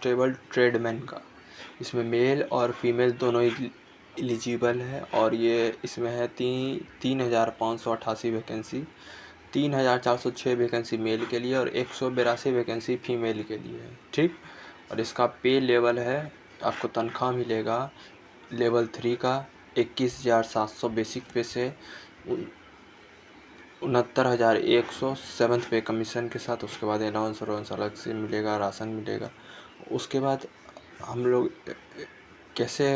Constable tradesman का। इसमें mail और फीमेल दोनों एलिजिबल है और ये इसमें है 3,588 वैकेंसी, 3,406 वैकेंसी मेल के लिए और 182 वैकेंसी फीमेल के लिए है। ठीक। और इसका पे लेवल है, आपको तनख्वाह मिलेगा लेवल 3 का 21,700 बेसिक पे से 69,100 सेवन्थ पे कमीशन के साथ। उसके बाद अलाउंस और अलग से मिलेगा, राशन मिलेगा। उसके बाद हम लोग कैसे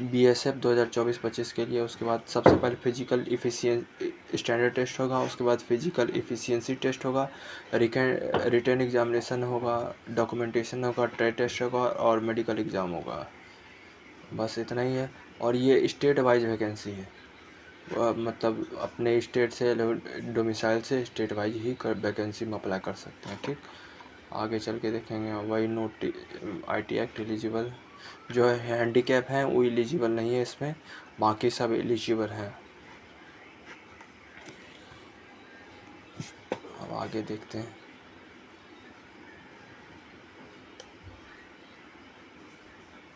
BSF 2024-25 के लिए, उसके बाद सबसे पहले फिजिकल इफिशिएंसी स्टैंडर्ड टेस्ट होगा, उसके बाद फिजिकल इफिशिएंसी टेस्ट होगा, रिटर्न एग्जामिनेशन होगा, डॉक्यूमेंटेशन होगा, ट्रेड टेस्ट होगा और मेडिकल एग्ज़ाम होगा। बस इतना ही है। और ये स्टेट वाइज वैकेंसी है, मतलब अपने स्टेट से डोमिसाइल से स्टेट वाइज ही वैकेंसी में अप्लाई कर सकते हैं। ठीक। आगे चल के देखेंगे। वही नोट IT एक्ट एलिजिबल, जो है हैंडीकैप हैं वो एलिजिबल नहीं है इसमें, बाकी सब एलिजिबल हैं। अब आगे देखते हैं।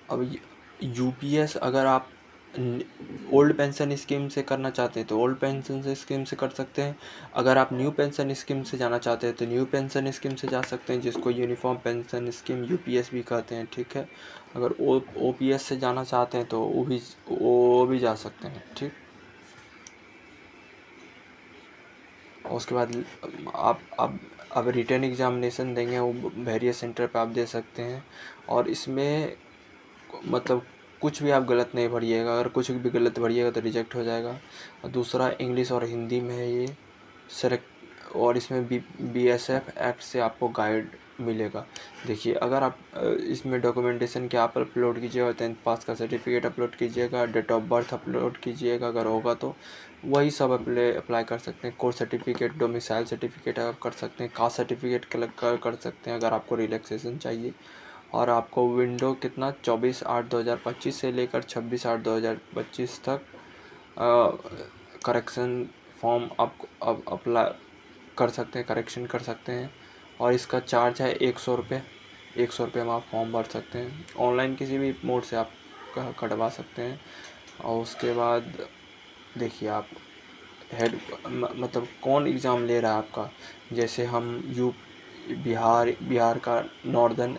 अब UPS अगर आप ओल्ड पेंशन स्कीम से करना चाहते हैं तो ओल्ड पेंशन स्कीम से कर सकते हैं। अगर आप न्यू पेंशन स्कीम से जाना चाहते हैं तो न्यू पेंशन स्कीम से जा सकते हैं, जिसको यूनिफॉर्म पेंशन स्कीम UPS भी कहते हैं। ठीक है। अगर OPS से जाना चाहते हैं तो वो भी जा सकते हैं। ठीक। और उसके बाद आप अब रिटर्न एग्जामिनेशन देंगे, वो वेरियस सेंटर पे आप दे सकते हैं। और इसमें मतलब कुछ भी आप गलत नहीं भरिएगा, अगर कुछ भी गलत भरिएगा तो रिजेक्ट हो जाएगा। और दूसरा इंग्लिश और हिंदी में है ये सेलेक्ट। और इसमें BSF एक्ट से आपको गाइड मिलेगा। देखिए, अगर आप इसमें डॉक्यूमेंटेशन क्या आप अपलोड कीजिएगा, 10th पास का सर्टिफिकेट अपलोड कीजिएगा, डेट ऑफ बर्थ अपलोड कीजिएगा, अगर होगा तो वही सब अप्लाई कर सकते हैं। कोर्स सर्टिफिकेट, डोमिसाइल सर्टिफिकेट आप कर सकते हैं, कास्ट सर्टिफिकेट कर सकते हैं अगर आपको रिलैक्सेशन चाहिए। और आपको विंडो कितना 24/8/2025 से लेकर 26/8/2025 तक करेक्शन फॉर्म आप अप्लाई कर सकते हैं, करेक्शन कर सकते हैं। और इसका चार्ज है 100 रुपये। 100 रुपये में आप फॉर्म भर सकते हैं। ऑनलाइन किसी भी मोड से आप कटवा सकते हैं। और उसके बाद देखिए, आप मतलब कौन एग्ज़ाम ले रहा है आपका। जैसे हम बिहार का northern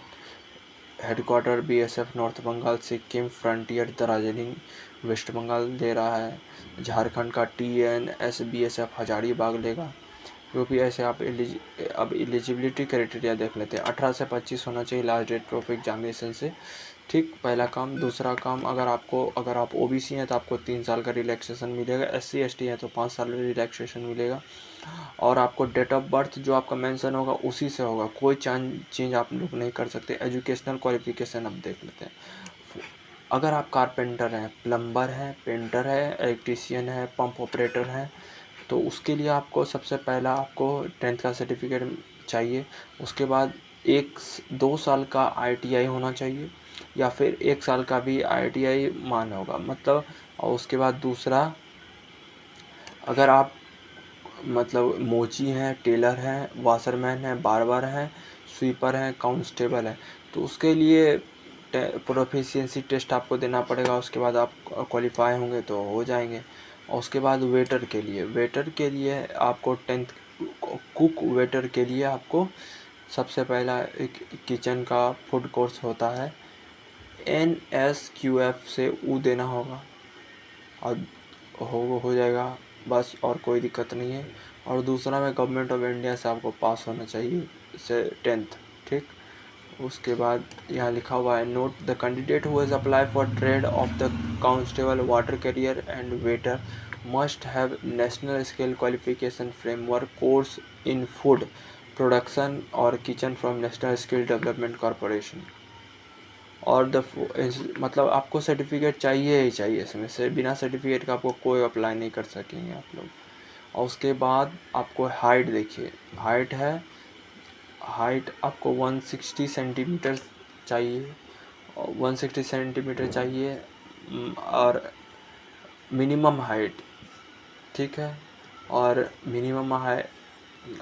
headquarter BSF north Bengal, Sikkim frontier Darjeeling west Bengal दे रहा है। झारखंड का TNS BSF हजारीबाग लेगा। UPI से आप अब एलिजिबिलिटी क्राइटेरिया देख लेते हैं। 18 से 25 होना चाहिए लास्ट डेट ऑफ एग्जामिनेशन से। ठीक, पहला काम। दूसरा काम, अगर आप OBC हैं तो आपको 3 साल का रिलैक्सेशन मिलेगा, SC ST है तो 5 साल का रिलैक्सेशन मिलेगा। और आपको डेट ऑफ बर्थ जो आपका मेंशन होगा उसी से होगा, कोई चेंज आप लोग नहीं कर सकते। एजुकेशनल क्वालिफिकेशन अब देख लेते हैं। अगर आप कारपेंटर हैं, प्लम्बर हैं, पेंटर है, इलेक्ट्रीशियन है, पंप ऑपरेटर हैं, तो उसके लिए आपको सबसे पहला आपको 10th का सर्टिफिकेट चाहिए। उसके बाद 2 साल का ITI होना चाहिए, या फिर 1 साल का भी ITI मान होगा मतलब। और उसके बाद दूसरा, अगर आप मतलब मोची हैं, टेलर हैं, वाशरमैन हैं, बार्बर हैं, स्वीपर हैं, कांस्टेबल हैं, तो उसके लिए प्रोफिशिएंसी टेस्ट आपको देना पड़ेगा। उसके बाद आप क्वालिफाई होंगे तो हो जाएंगे। और उसके बाद वेटर के लिए आपको 10th, कुक वेटर के लिए आपको सबसे पहला एक किचन का फूड कोर्स होता है, NSQF से देना होगा और हो जाएगा बस, और कोई दिक्कत नहीं है। और दूसरा में गवर्नमेंट ऑफ इंडिया से आपको पास होना चाहिए से 10th। ठीक। उसके बाद यहाँ लिखा हुआ है, note the candidate who has apply for trade of the constable water carrier and waiter must have national skill qualification framework course in food production और kitchen from national skill development corporation. और मतलब आपको certificate चाहिए ही चाहिए इसमें से, बिना certificate का आपको कोई अप्लाई नहीं कर सकेंगे आप लोग। और उसके बाद आपको हाइट देखिए, हाइट आपको 160 सेंटीमीटर चाहिए, 160 सेंटीमीटर चाहिए। और मिनिमम हाइट, ठीक है। और मिनिमम हाइट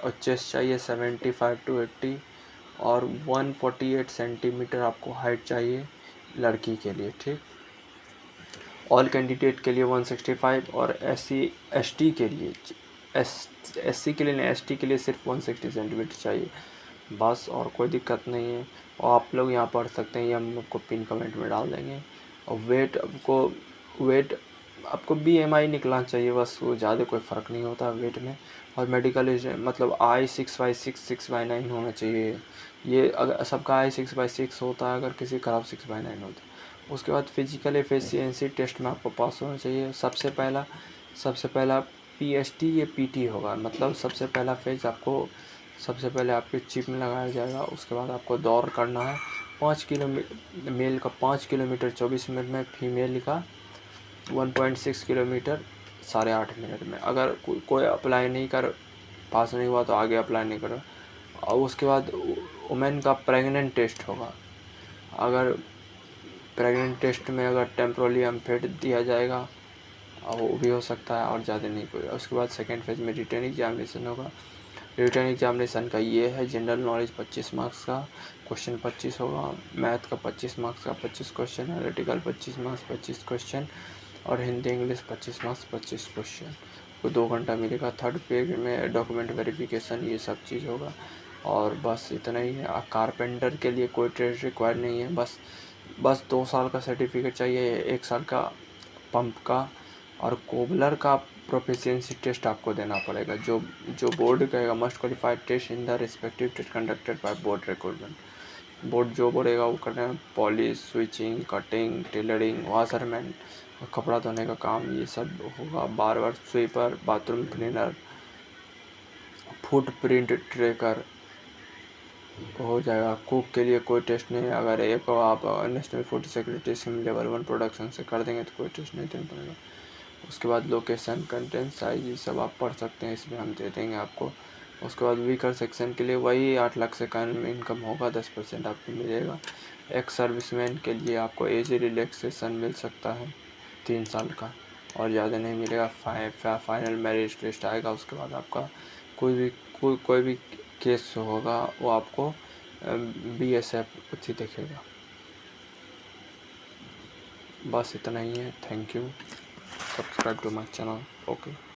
और चेस्ट चाहिए 75 to 80। और 148 सेंटीमीटर आपको हाइट चाहिए लड़की के लिए, ठीक। ऑल कैंडिडेट के लिए 165 और SC ST के लिए SC के लिए नहीं, ST के लिए सिर्फ 160 सेंटीमीटर चाहिए बस, और कोई दिक्कत नहीं है। और आप लोग यहाँ पढ़ सकते हैं, ये हम आपको पिन कमेंट में डाल देंगे। और वेट आपको BMI निकलना चाहिए बस, वो ज़्यादा कोई फ़र्क नहीं होता वेट में। और मेडिकल मतलब I 6/6 6/9 होना चाहिए। ये अगर सबका I 6/6 होता है, अगर किसी खराब 6/9 होता है। उसके बाद फिजिकल एफिशिएंसी टेस्ट में आपको पास होना चाहिए। सबसे पहला PST या PT होगा, मतलब सबसे पहला फेज आपको सबसे पहले आपके चिप में लगाया जाएगा। उसके बाद आपको दौड़ करना है 5 किलोमीटर, मेल का 5 किलोमीटर 24 मिनट में, फीमेल का 1.6 किलोमीटर 8.5 मिनट में। अगर कोई अप्लाई नहीं कर पास नहीं हुआ तो आगे अप्लाई नहीं करो। और उसके बाद वुमेन का प्रेग्नेंट टेस्ट होगा। अगर प्रेग्नेंट टेस्ट में अगर टेम्पोरली अनफिट दिया जाएगा, और वो भी हो सकता है, और ज़्यादा नहीं कोई। उसके बाद सेकेंड फेज में रिटर्न एग्जामिनेशन होगा। रिटर्न एग्जामिनेशन का ये है, जनरल नॉलेज 25 मार्क्स का, क्वेश्चन 25 होगा। मैथ का 25 मार्क्स का 25 क्वेश्चन, एनालिटिकल 25 मार्क्स 25 क्वेश्चन, और हिंदी इंग्लिश 25 मार्क्स 25 क्वेश्चन को 2 घंटा मिलेगा। थर्ड पेज में डॉक्यूमेंट वेरिफिकेशन, ये सब चीज़ होगा। और बस इतना ही है। कारपेंटर के लिए कोई ट्रेड रिक्वायर नहीं है, बस 2 साल का सर्टिफिकेट चाहिए, 1 साल का पंप का, और कोबलर का प्रोफिशिएंसी टेस्ट आपको देना पड़ेगा। जो बोर्ड कहेगा, must qualified test in the respective test conducted by board recruitment. Board जो बोलेगा वो करना है। Polish, switching, cutting, tailoring, washerman, कपड़ा धोने का काम, ये सब होगा। Barber, sweeper, bathroom cleaner, footprint tracker हो जाएगा। कुक के लिए कोई टेस्ट नहीं है। अगर एक आप national food security SIM level 1 production से कर देंगे तो कोई टेस्ट नहीं देना पड़ेगा। उसके बाद लोकेशन, कंटेंट, साइज, ये सब आप पढ़ सकते हैं, इसमें हम दे देंगे आपको। उसके बाद वीकर सेक्शन के लिए वही 8 लाख से कम इनकम होगा, 10% आपको मिलेगा। एक सर्विसमैन के लिए आपको एज रिलैक्सेशन मिल सकता है 3 साल का, और ज़्यादा नहीं मिलेगा। फाइनल मेरिट लिस्ट आएगा, उसके बाद आपका कोई भी केस होगा वो आपको BSF उसी देखेगा। बस इतना ही है। Thank you. Subscribe to my channel. Okay.